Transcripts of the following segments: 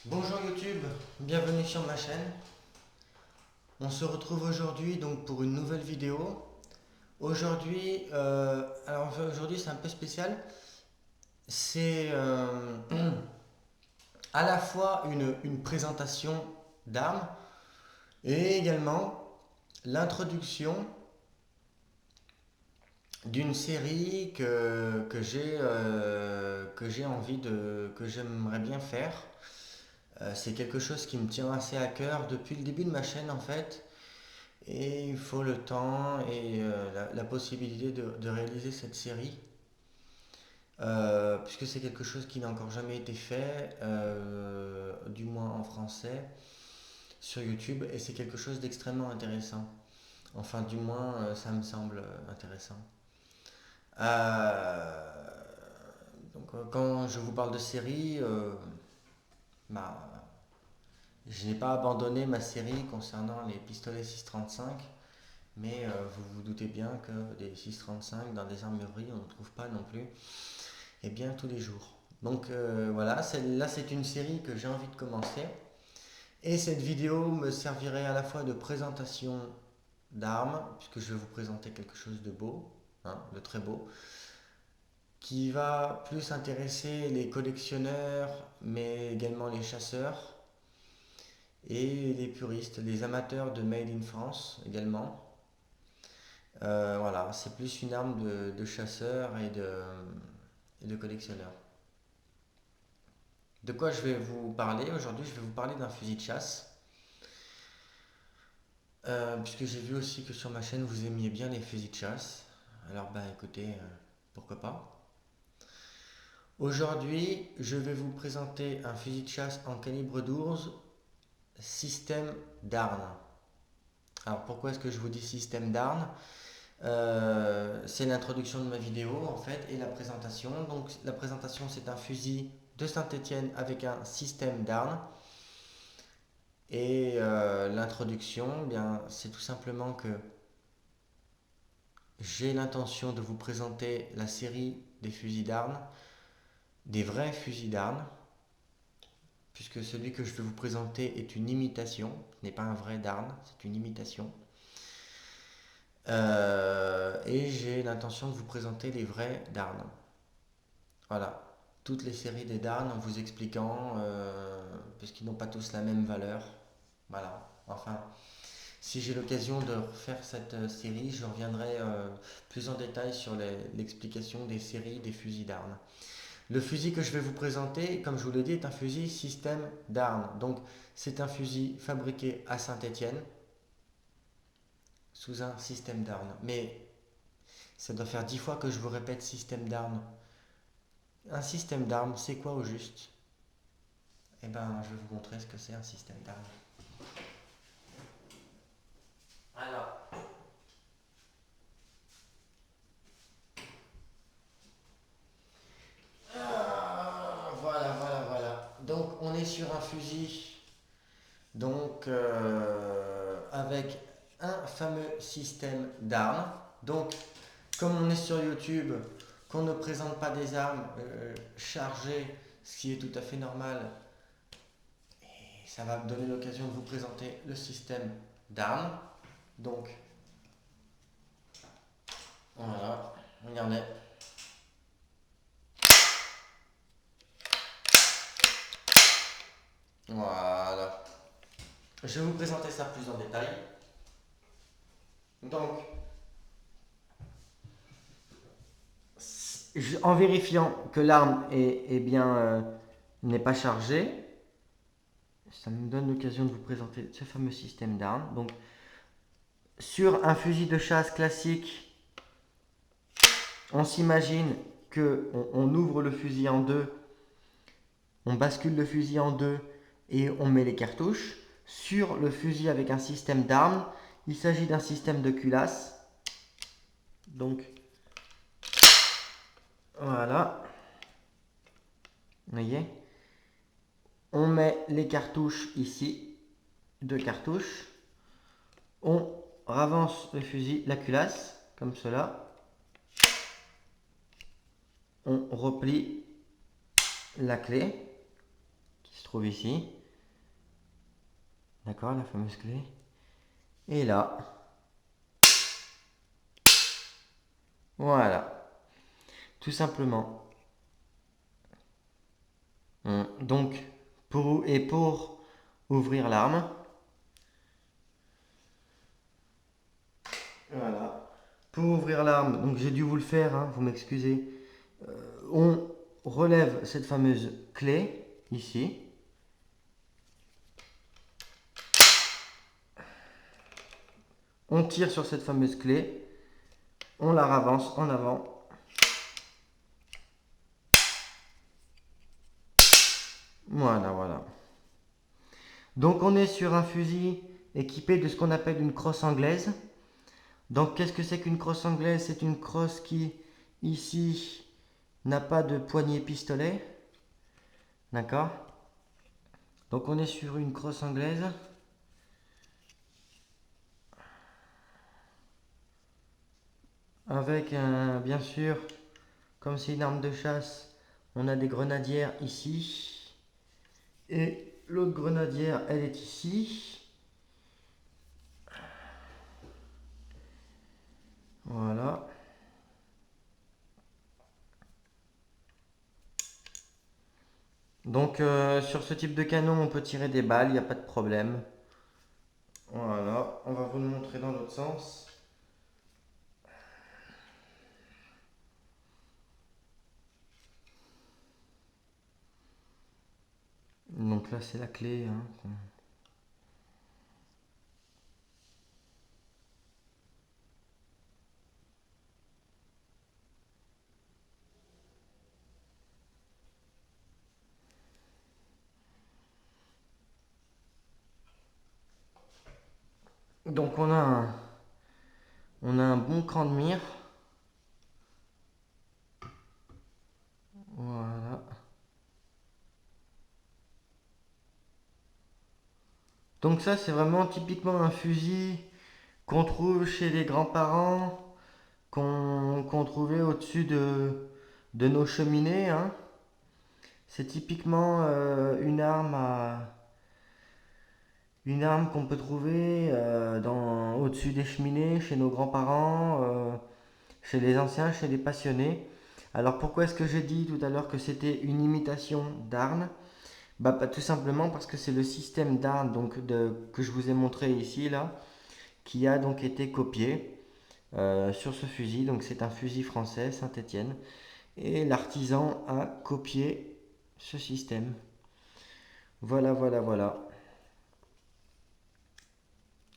Bonjour YouTube, bienvenue sur ma chaîne. On se retrouve aujourd'hui donc pour une nouvelle vidéo. Aujourd'hui c'est un peu spécial. C'est à la fois une présentation d'armes et également l'introduction d'une série que j'ai envie que j'aimerais bien faire. C'est quelque chose qui me tient assez à cœur depuis le début de ma chaîne en fait. Et il faut le temps et la possibilité de réaliser cette série, puisque c'est quelque chose qui n'a encore jamais été fait, du moins en français, sur YouTube, et c'est quelque chose d'extrêmement intéressant. Enfin, du moins, ça me semble intéressant. Euh, quand je vous parle de série, bah, je n'ai pas abandonné ma série concernant les pistolets 635. Mais vous vous doutez bien que des 6,35 dans des armureries, on ne trouve pas non plus, et bien tous les jours. Donc voilà, là c'est une série que j'ai envie de commencer. Et cette vidéo me servirait à la fois de présentation d'armes, puisque je vais vous présenter quelque chose de beau, hein, de très beau, qui va plus intéresser les collectionneurs, mais également les chasseurs, et les puristes, les amateurs de Made in France également. Voilà, c'est plus une arme de chasseur et de collectionneur. De quoi je vais vous parler aujourd'hui? Je vais vous parler d'un fusil de chasse. Puisque j'ai vu aussi que sur ma chaîne vous aimiez bien les fusils de chasse. Alors bah écoutez, pourquoi pas. Aujourd'hui, je vais vous présenter un fusil de chasse en calibre 12, système d'Arne. Alors pourquoi est-ce que je vous dis système d'Arne? C'est l'introduction de ma vidéo en fait et la présentation. Donc la présentation c'est un fusil de Saint-Étienne avec un système d'armes et l'introduction, eh bien c'est tout simplement que j'ai l'intention de vous présenter la série des fusils d'armes, des vrais fusils d'armes, puisque celui que je vais vous présenter est une imitation, ce n'est pas un vrai d'arme, c'est une imitation. Et j'ai l'intention de vous présenter les vrais d'armes. Voilà, toutes les séries des Darn en vous expliquant, puisqu'ils n'ont pas tous la même valeur. Voilà, enfin, si j'ai l'occasion de refaire cette série, je reviendrai plus en détail sur l'explication des séries des fusils d'Arn. Le fusil que je vais vous présenter, comme je vous l'ai dit, est un fusil système d'Arn. Donc, c'est un fusil fabriqué à Saint-Étienne sous un système d'Arn. Mais ça doit faire 10 fois que je vous répète système d'Arn. Un système d'armes, c'est quoi au juste? Eh ben, je vais vous montrer ce que c'est un système d'armes. Alors, voilà. Donc, on est sur un fusil, donc avec un fameux système d'armes. Donc, comme on est sur YouTube, qu'on ne présente pas des armes chargées, ce qui est tout à fait normal, et ça va me donner l'occasion de vous présenter le système d'armes. Donc, voilà, regardez. Voilà. Je vais vous présenter ça plus en détail. Donc, en vérifiant que l'arme n'est pas chargée, ça me donne l'occasion de vous présenter ce fameux système d'armes. Donc, sur un fusil de chasse classique, on s'imagine que on ouvre le fusil en deux, on bascule le fusil en deux et on met les cartouches. Sur le fusil avec un système d'armes, il s'agit d'un système de culasse. Donc, voilà. Vous voyez? On met les cartouches ici, deux cartouches. On ravance le fusil, la culasse, comme cela. On replie la clé qui se trouve ici. D'accord, la fameuse clé. Et là. Voilà. Tout simplement. Donc, pour ouvrir l'arme, voilà. Pour ouvrir l'arme, donc j'ai dû vous le faire, hein, vous m'excusez. On relève cette fameuse clé ici. On tire sur cette fameuse clé. On la ravance en avant. Voilà, voilà. Donc on est sur un fusil équipé de ce qu'on appelle une crosse anglaise. Donc qu'est-ce que c'est qu'une crosse anglaise? C'est une crosse qui, ici, n'a pas de poignée pistolet. D'accord? Donc on est sur une crosse anglaise. Avec bien sûr, comme c'est une arme de chasse, on a des grenadières ici. Et l'autre grenadière, elle est ici. Voilà. Donc sur ce type de canon, on peut tirer des balles, il n'y a pas de problème. Voilà, on va vous le montrer dans l'autre sens. Donc là, c'est la clé, hein. Donc on a un bon cran de mire. Voilà. Donc ça, c'est vraiment typiquement un fusil qu'on trouve chez les grands-parents, qu'on trouvait au-dessus de nos cheminées, hein. C'est typiquement une arme qu'on peut trouver au-dessus des cheminées, chez nos grands-parents, chez les anciens, chez les passionnés. Alors pourquoi est-ce que j'ai dit tout à l'heure que c'était une imitation d'Arne? Bah, tout simplement parce que c'est le système d'Arne que je vous ai montré ici, là, qui a donc été copié sur ce fusil. Donc c'est un fusil français, Saint-Étienne. Et l'artisan a copié ce système. Voilà, voilà, voilà.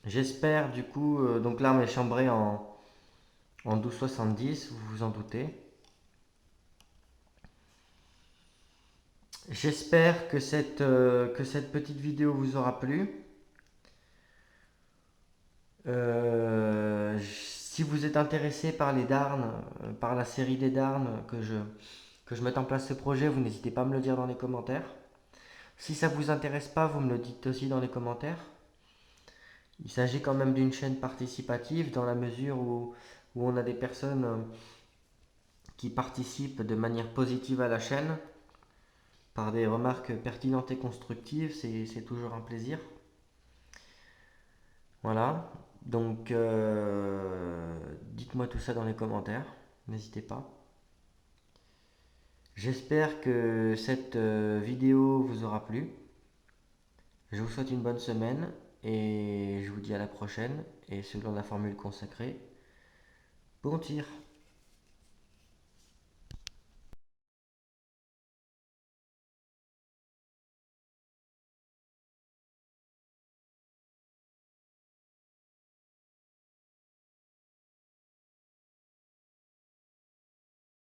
J'espère du coup, donc l'arme est chambrée en 12,70, vous vous en doutez. J'espère que cette petite vidéo vous aura plu. Si vous êtes intéressé par les Darnes, par la série des Darnes, que je mette en place ce projet, vous n'hésitez pas à me le dire dans les commentaires. Si ça vous intéresse pas, vous me le dites aussi dans les commentaires. Il s'agit quand même d'une chaîne participative dans la mesure où on a des personnes qui participent de manière positive à la chaîne par des remarques pertinentes et constructives, c'est toujours un plaisir. Voilà, donc dites-moi tout ça dans les commentaires, n'hésitez pas. J'espère que cette vidéo vous aura plu. Je vous souhaite une bonne semaine et je vous dis à la prochaine. Et selon la formule consacrée, bon tir!